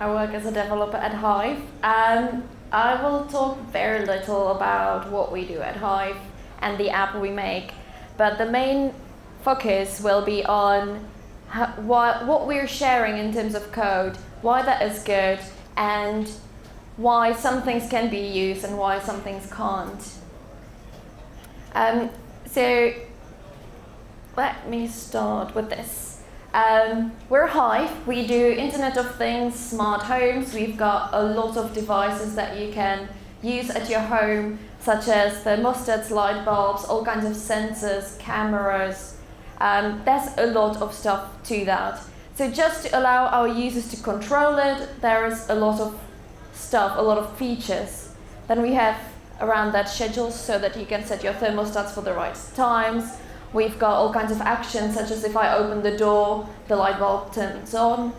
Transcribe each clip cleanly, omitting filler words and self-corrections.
I work as a developer at Hive. I will talk very little about what we do at Hive and the app we make, but the main focus will be on what we're sharing in terms of code, why that is good, and why some things can be used and why some things can't. So let me start with this. We're Hive. We do Internet of Things, smart homes. We've got a lot of devices that you can use at your home, such as thermostats, light bulbs, all kinds of sensors, cameras. There's a lot of stuff to that. So just to allow our users to control it, there is a lot of stuff, a lot of features. Then we have around that schedules so that you can set your thermostats for the right times. We've got all kinds of actions, such as if I open the door, the light bulb turns on.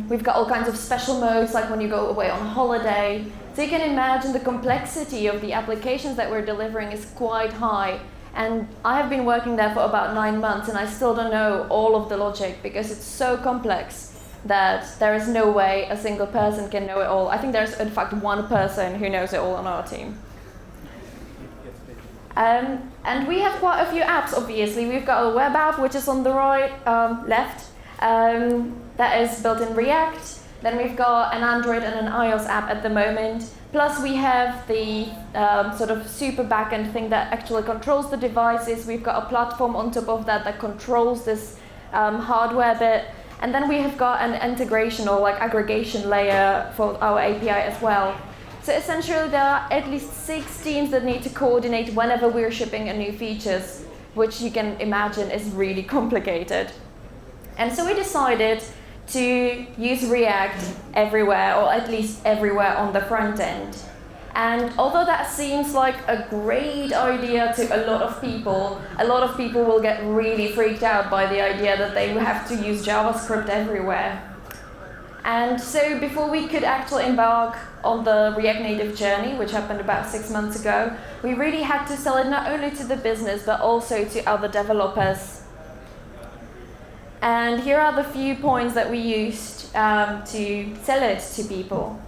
We've got all kinds of special modes, like when you go away on holiday. So you can imagine the complexity of the applications that we're delivering is quite high. And I have been working there for about 9 months, and I still don't know all of the logic because it's so complex that there is no way a single person can know it all. I think there's, in fact, one person who knows it all on our team. And we have quite a few apps, obviously. We've got a web app, which is on the left, that is built in React. Then we've got an Android and an iOS app at the moment. Plus we have the sort of super backend thing that actually controls the devices. We've got a platform on top of that that controls this hardware bit. And then we have got an integration or like aggregation layer for our API as well. So essentially there are at least 6 teams that need to coordinate whenever we're shipping a new features, which you can imagine is really complicated. And so we decided to use React everywhere, or at least everywhere on the front end. And although that seems like a great idea to a lot of people will get really freaked out by the idea that they have to use JavaScript everywhere. And so before we could actually embark on the React Native journey, which happened about 6 months ago, we really had to sell it not only to the business, but also to other developers. And here are the few points that we used to sell it to people.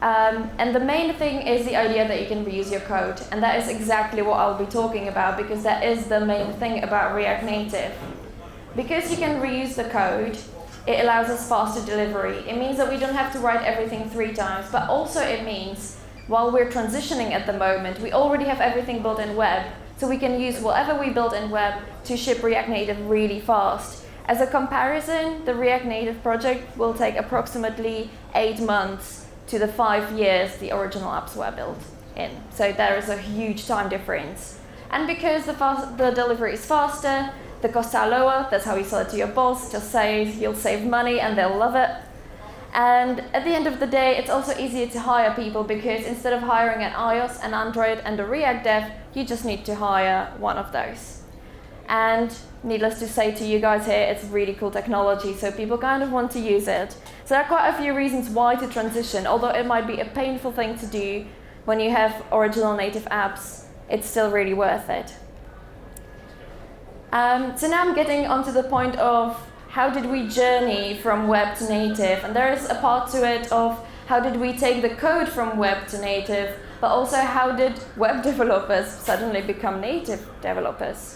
And the main thing is the idea that you can reuse your code. And that is exactly what I'll be talking about, because that is the main thing about React Native. Because you can reuse the code, it allows us faster delivery. It means that we don't have to write everything 3 times, but also it means while we're transitioning at the moment, we already have everything built in web, so we can use whatever we built in web to ship React Native really fast. As a comparison, the React Native project will take approximately 8 months to the 5 years the original apps were built in. So there is a huge time difference. And because the delivery is faster, the costs are lower. That's how you sell it to your boss. Just say you'll save money and they'll love it. And at the end of the day, it's also easier to hire people because instead of hiring an iOS, an Android, and a React dev, you just need to hire one of those. And needless to say to you guys here, it's really cool technology, so people kind of want to use it. So there are quite a few reasons why to transition, although it might be a painful thing to do when you have original native apps, it's still really worth it. So now I'm getting onto the point of how did we journey from web to native, and there is a part to it of how did we take the code from web to native, but also how did web developers suddenly become native developers.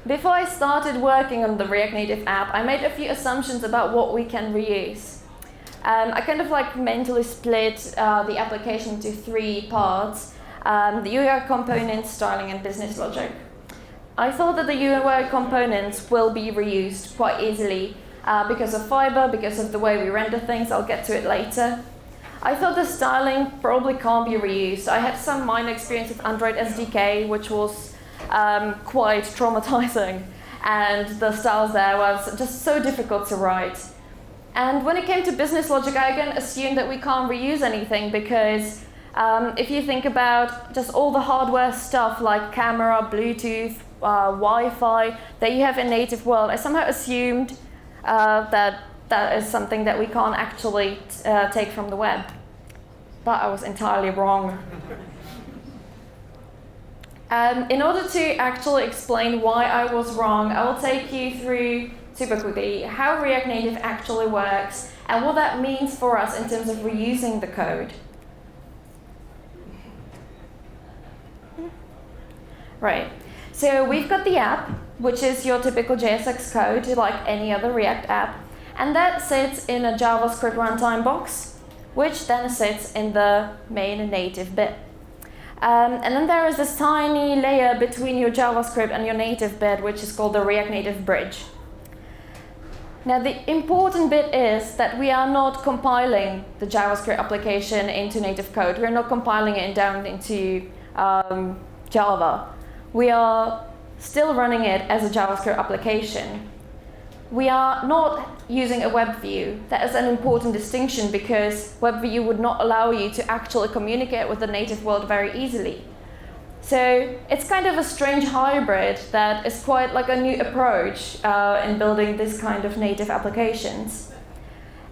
Before I started working on the React Native app, I made a few assumptions about what we can reuse. I kind of like mentally split the application into 3 parts, the UI components, styling, and business logic. I thought that the UI components will be reused quite easily because of Fiber, because of the way we render things. I'll get to it later. I thought the styling probably can't be reused. I had some minor experience with Android SDK, which was quite traumatizing, and the styles there was just so difficult to write. And when it came to business logic, I again assumed that we can't reuse anything because if you think about just all the hardware stuff like camera, Bluetooth, Wi-Fi that you have in native world, I somehow assumed that is something that we can't actually take from the web. But I was entirely wrong. In order to actually explain why I was wrong, I will take you through super quickly, how React Native actually works and what that means for us in terms of reusing the code. Right, so we've got the app, which is your typical JSX code, like any other React app, and that sits in a JavaScript runtime box, which then sits in the main native bit. And then there is this tiny layer between your JavaScript and your native bit, which is called the React Native bridge. Now, the important bit is that we are not compiling the JavaScript application into native code. We're not compiling it down into Java. We are still running it as a JavaScript application. We are not using a web view. That is an important distinction because web view would not allow you to actually communicate with the native world very easily. So it's kind of a strange hybrid that is quite like a new approach in building this kind of native applications.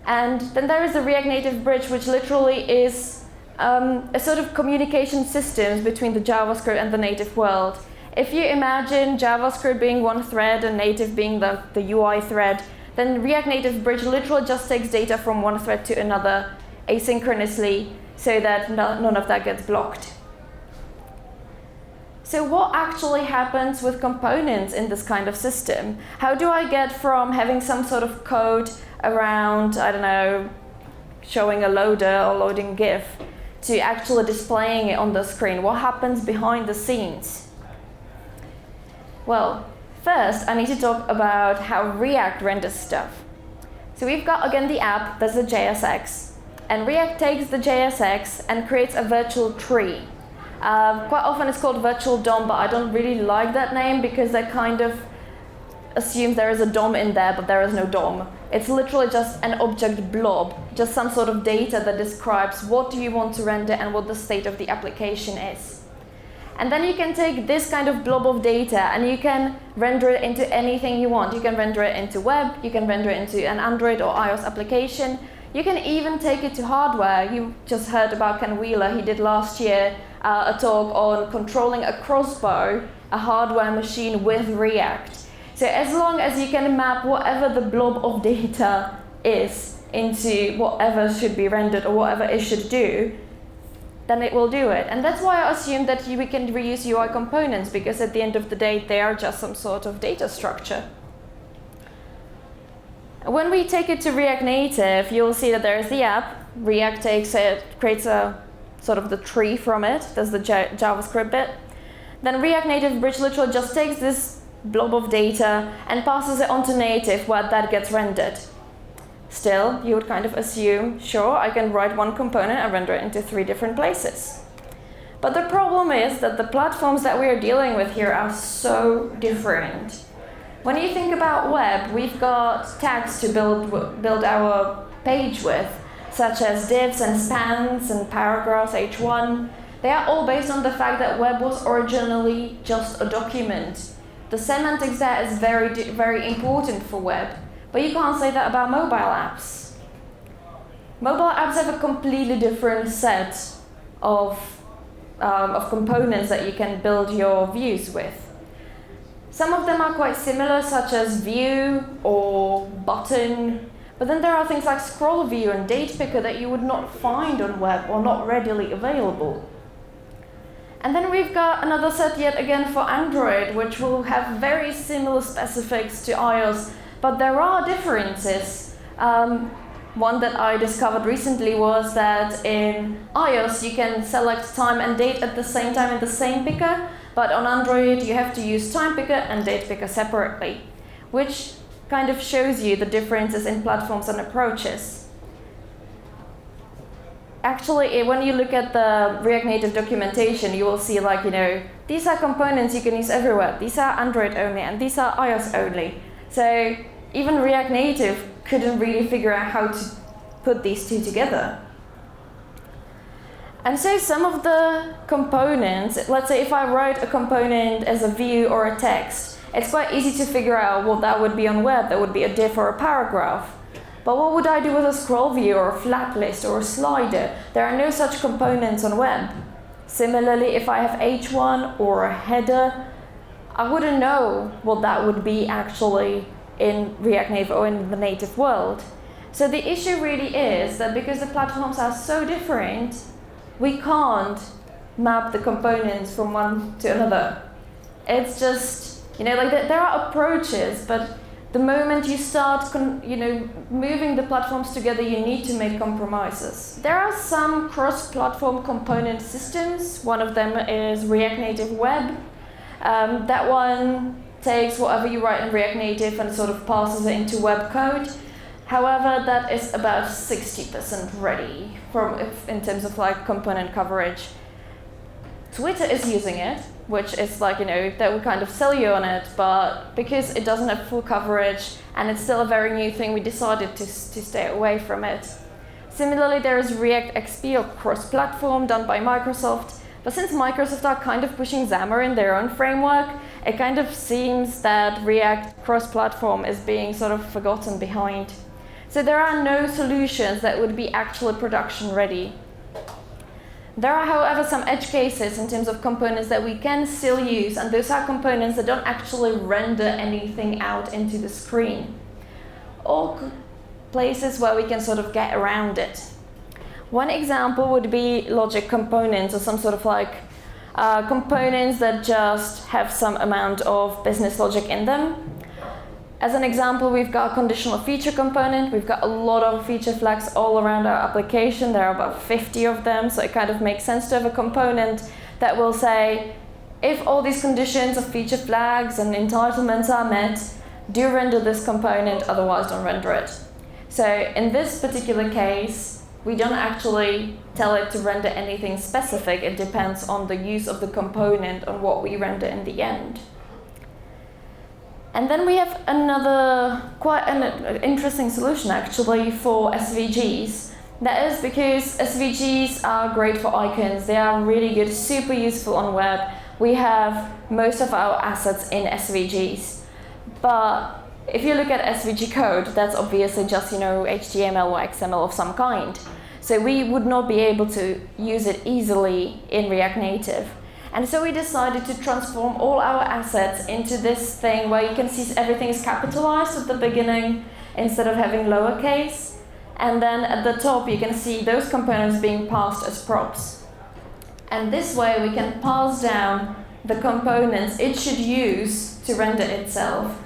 And then there is the React Native bridge, which literally is a sort of communication systems between the JavaScript and the native world. If you imagine JavaScript being one thread and native being the UI thread, then React Native bridge literally just takes data from one thread to another asynchronously so that none of that gets blocked. So what actually happens with components in this kind of system? How do I get from having some sort of code around, I don't know, showing a loader or loading GIF to actually displaying it on the screen? What happens behind the scenes? Well, first I need to talk about how React renders stuff. So we've got again the app, that's the JSX, and React takes the JSX and creates a virtual tree. Quite often it's called virtual DOM, but I don't really like that name because that kind of assumes there is a DOM in there, but there is no DOM. It's literally just an object blob, just some sort of data that describes what do you want to render and what the state of the application is. And then you can take this kind of blob of data and you can render it into anything you want. You can render it into web, you can render it into an Android or iOS application. You can even take it to hardware. You just heard about Ken Wheeler. He did last year a talk on controlling a crossbow, a hardware machine with React. So as long as you can map whatever the blob of data is into whatever should be rendered or whatever it should do, then it will do it. And that's why I assume that we can reuse UI components, because at the end of the day, they are just some sort of data structure. When we take it to React Native, you'll see that there's the app. React takes it, creates a sort of the tree from it. That's the JavaScript bit. Then React Native bridge literally just takes this blob of data and passes it onto native where that gets rendered. Still, you would kind of assume, sure, I can write one component and render it into 3 different places. But the problem is that the platforms that we are dealing with here are so different. When you think about web, we've got tags to build our page with, such as divs and spans and paragraphs, H1. They are all based on the fact that web was originally just a document. The semantics there is very important for web. But you can't say that about mobile apps. Mobile apps have a completely different set of components that you can build your views with. Some of them are quite similar, such as view or button, but then there are things like scroll view and date picker that you would not find on web or not readily available. And then we've got another set yet again for Android, which will have very similar specifics to iOS, but there are differences. One that I discovered recently was that in iOS you can select time and date at the same time in the same picker, but on Android you have to use time picker and date picker separately, which kind of shows you the differences in platforms and approaches. Actually, when you look at the React Native documentation, you will see these are components you can use everywhere. These are Android only and these are iOS only. So even React Native couldn't really figure out how to put these two together. And so some of the components, let's say if I write a component as a view or a text, it's quite easy to figure out what that would be on web. That would be a div or a paragraph. But what would I do with a scroll view or a flat list or a slider? There are no such components on web. Similarly, if I have H1 or a header, I wouldn't know what that would be actually in React Native or in the native world. So the issue really is that because the platforms are so different, we can't map the components from one to another. It's just, like there are approaches, but the moment you start, moving the platforms together, you need to make compromises. There are some cross-platform component systems. One of them is React Native Web. That one takes whatever you write in React Native and sort of passes it into web code. However, that is about 60% ready in terms of component coverage. Twitter is using it, which is they will kind of sell you on it, but because it doesn't have full coverage and it's still a very new thing, we decided to stay away from it. Similarly, there is React XP, or cross-platform, done by Microsoft. But since Microsoft are kind of pushing Xamarin in their own framework, it kind of seems that React cross-platform is being sort of forgotten behind. So there are no solutions that would be actually production ready. There are, however, some edge cases in terms of components that we can still use, and those are components that don't actually render anything out into the screen, or places where we can sort of get around it. One example would be logic components, or some sort of components that just have some amount of business logic in them. As an example, we've got a conditional feature component. We've got a lot of feature flags all around our application. There are about 50 of them, so it kind of makes sense to have a component that will say, if all these conditions of feature flags and entitlements are met, do render this component, otherwise don't render it. So in this particular case, we don't actually tell it to render anything specific. It depends on the use of the component, on what we render in the end. And then we have another quite an interesting solution actually for SVGs. That is because SVGs are great for icons. They are really good, super useful on web. We have most of our assets in SVGs. But if you look at SVG code, that's obviously just HTML or XML of some kind. So we would not be able to use it easily in React Native. And so we decided to transform all our assets into this thing where you can see everything is capitalized at the beginning instead of having lowercase. And then at the top you can see those components being passed as props. And this way we can pass down the components it should use to render itself.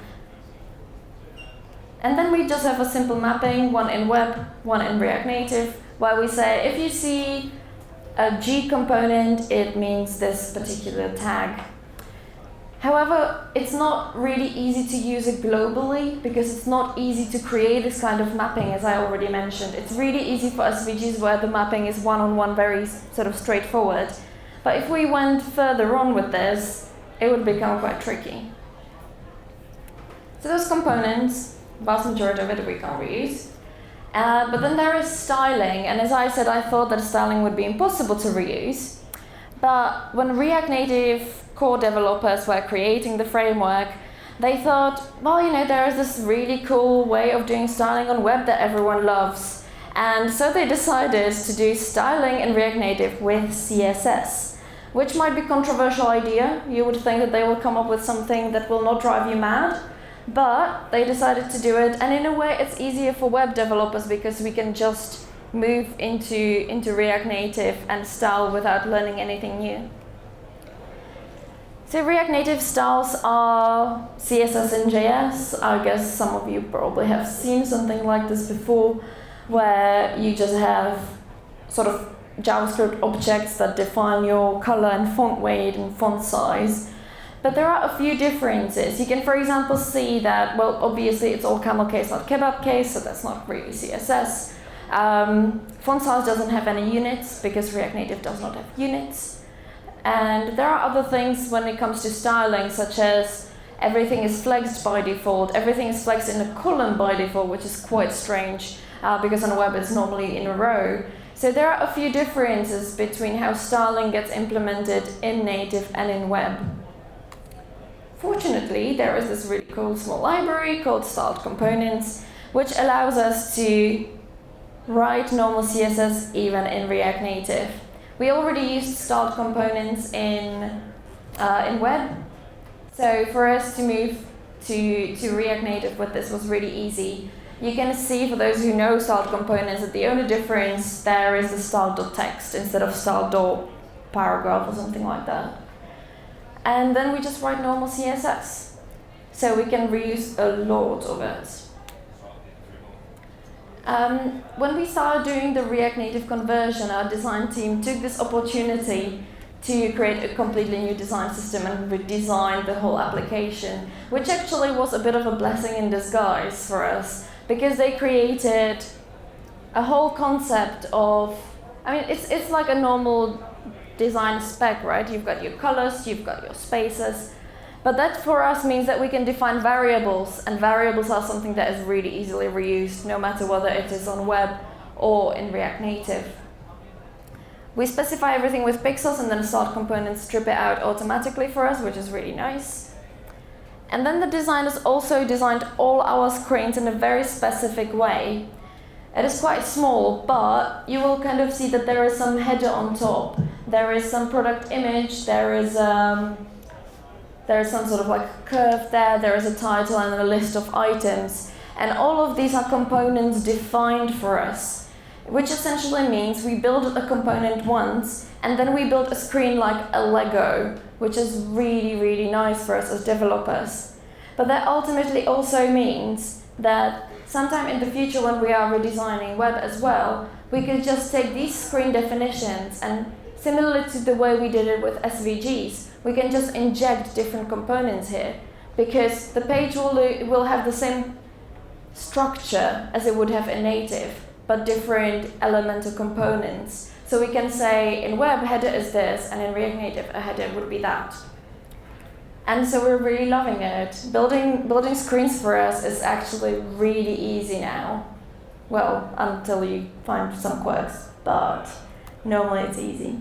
And then we just have a simple mapping, one in web, one in React Native, where we say if you see a G component, it means this particular tag. However, it's not really easy to use it globally because it's not easy to create this kind of mapping, as I already mentioned. It's really easy for SVGs where the mapping is one-on-one, very sort of straightforward. But if we went further on with this, it would become quite tricky. So those components, vast majority of it we can't reuse. But then there is styling, and as I said, I thought that styling would be impossible to reuse. But when React Native core developers were creating the framework, they thought, well, there is this really cool way of doing styling on web that everyone loves. And so they decided to do styling in React Native with CSS, which might be a controversial idea. You would think that they will come up with something that will not drive you mad. But they decided to do it, and in a way it's easier for web developers because we can just move into React Native and style without learning anything new. So React Native styles are CSS and JS. I guess some of you probably have seen something like this before, where you just have sort of JavaScript objects that define your color and font weight and font size. But there are a few differences. You can, for example, see that, well, obviously it's all camel case, not kebab case, so that's not really CSS. Font size doesn't have any units because React Native does not have units. And there are other things when it comes to styling, such as everything is flexed by default, everything is flexed in a column by default, which is quite strange because on web it's normally in a row. So there are a few differences between how styling gets implemented in native and in web. Fortunately, there is this really cool small library called styled components, which allows us to write normal CSS even in React Native. We already used styled components in web. So for us to move to React Native with this was really easy. You can see, for those who know styled components, that the only difference there is the style.text instead of style.paragraph or something like that. And then we just write normal CSS. So we can reuse a lot of it. When we started doing the React Native conversion, our design team took this opportunity to create a completely new design system and redesign the whole application, which actually was a bit of a blessing in disguise for us, because they created a whole concept of, I mean, it's like a normal design spec, right? You've got your colors, you've got your spaces, but that for us means that we can define variables, and variables are something that is really easily reused, no matter whether it is on web or in React Native. We specify everything with pixels, and then start components strip it out automatically for us, which is really nice. And then the designers also designed all our screens in a very specific way. It is quite small, but you will kind of see that there is some header on top. There is some product image, there is some sort of like curve there is a title and a list of items. And all of these are components defined for us, which essentially means we build a component once, and then we build a screen like a Lego, which is really, really nice for us as developers. But that ultimately also means that sometime in the future, when we are redesigning web as well, we could just take these screen definitions, and similarly to the way we did it with SVGs, we can just inject different components here, because the page will have the same structure as it would have in native, but different elemental components. So we can say in web, header is this, and in React Native, a header would be that. And so we're really loving it. Building screens for us is actually really easy now. Well, until you find some quirks, but normally it's easy.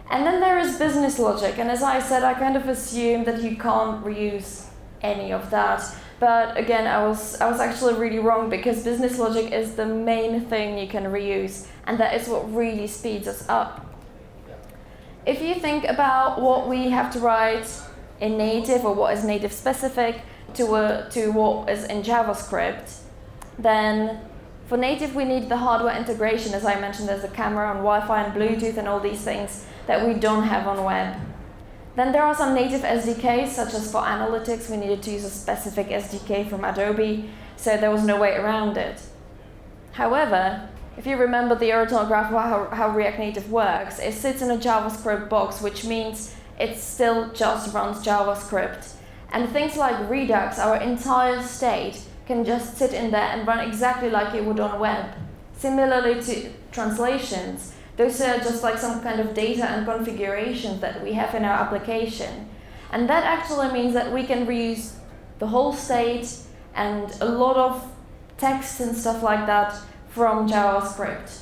And then there is business logic, and as I said, I kind of assume that you can't reuse any of that. But again, I was actually really wrong, because business logic is the main thing you can reuse, and that is what really speeds us up. If you think about what we have to write in native, or what is native specific to what is in JavaScript, then for native we need the hardware integration. As I mentioned, there's a camera on Wi-Fi and Bluetooth and all these things that we don't have on web. Then there are some native SDKs, such as for analytics, we needed to use a specific SDK from Adobe, so there was no way around it. However, if you remember the original graph of how React Native works, it sits in a JavaScript box, which means it still just runs JavaScript. And things like Redux, our entire state, can just sit in there and run exactly like it would on web. Similarly to translations, those are just like some kind of data and configurations that we have in our application. And that actually means that we can reuse the whole state and a lot of text and stuff like that from JavaScript.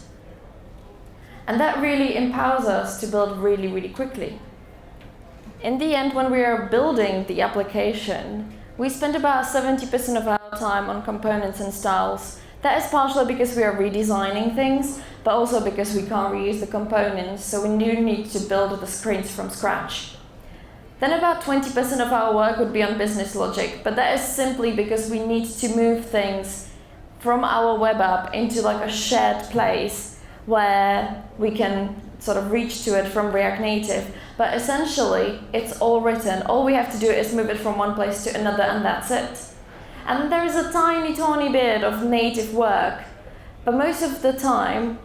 And that really empowers us to build really, really quickly. In the end, when we are building the application, we spend about 70% of our time on components and styles. That is partially because we are redesigning things, but also because we can't reuse the components, so we do need to build the screens from scratch. Then about 20% of our work would be on business logic, but that is simply because we need to move things from our web app into like a shared place where we can sort of reach to it from React Native. But essentially, it's all written. All we have to do is move it from one place to another, and that's it. And there is a tiny bit of native work, but most of the time,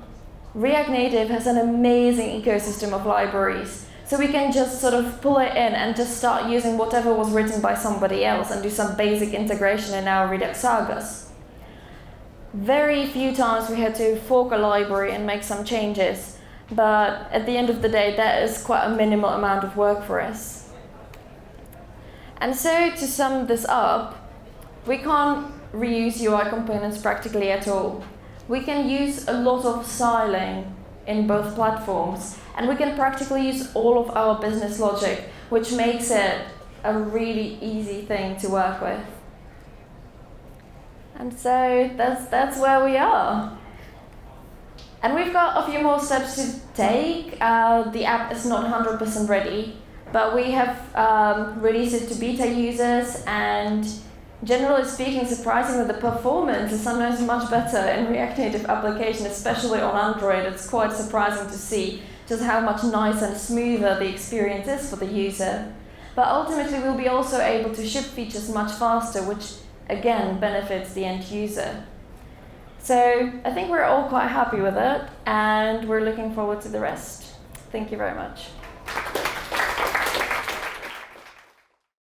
React Native has an amazing ecosystem of libraries. So we can just sort of pull it in and just start using whatever was written by somebody else and do some basic integration in our Redux sagas. Very few times we had to fork a library and make some changes, but at the end of the day, that is quite a minimal amount of work for us. And so to sum this up, we can't reuse UI components practically at all. We can use a lot of styling in both platforms, and we can practically use all of our business logic, which makes it a really easy thing to work with. And so that's where we are. And we've got a few more steps to take. The app is not 100% ready, But we have released it to beta users, and generally speaking, surprisingly, the performance is sometimes much better in React Native application, especially on Android. It's quite surprising to see just how much nicer and smoother the experience is for the user. But ultimately, we'll be also able to ship features much faster, which again benefits the end user. So I think we're all quite happy with it, and we're looking forward to the rest. Thank you very much.